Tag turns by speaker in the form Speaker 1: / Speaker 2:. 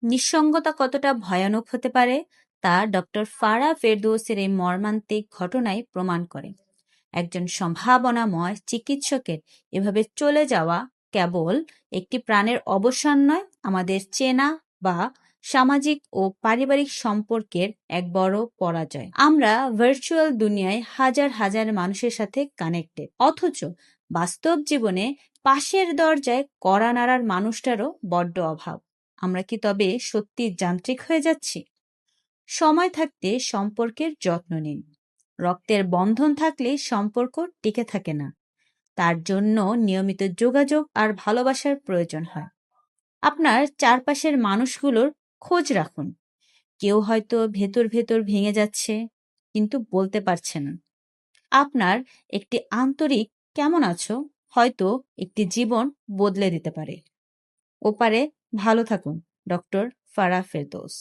Speaker 1: নিঃসঙ্গতা কতটা ভয়ানক হতে পারে তা ডক্টর ফারাহ ফেরদৌসের এই মর্মান্তিক ঘটনায় প্রমাণ করে। একজন সম্ভাবনাময় চিকিৎসকের এভাবে চলে যাওয়া কেবল একটি প্রাণের অবসান নয়, আমাদের চেনা বা সামাজিক ও পারিবারিক সম্পর্কের এক বড় পরাজয়। আমরা ভার্চুয়াল দুনিয়ায় হাজার হাজার মানুষের সাথে কানেক্টেড, অথচ বাস্তব জীবনে পাশের দরজায় কড়া নাড়ার মানুষটারও বড্ড অভাব। আমরা কি তবে সত্যি যান্ত্রিক হয়ে যাচ্ছি? সময় থাকতে সম্পর্কের যত্ন নিন। রক্তের বন্ধন থাকলে সম্পর্ক টিকে থাকে না, তার জন্য নিয়মিত যোগাযোগ আর ভালোবাসার প্রয়োজন হয়। আপনার চারপাশের মানুষগুলোর খোঁজ রাখুন। কেউ হয়তো ভেতর ভেতর ভেঙে যাচ্ছে, কিন্তু বলতে পারছে না। আপনার একটি আন্তরিক কেমন আছো হয়তো একটি জীবন বদলে দিতে পারে। ওপারে ভালো থাকুন। ডক্টর ফারাহ ফেরদৌস।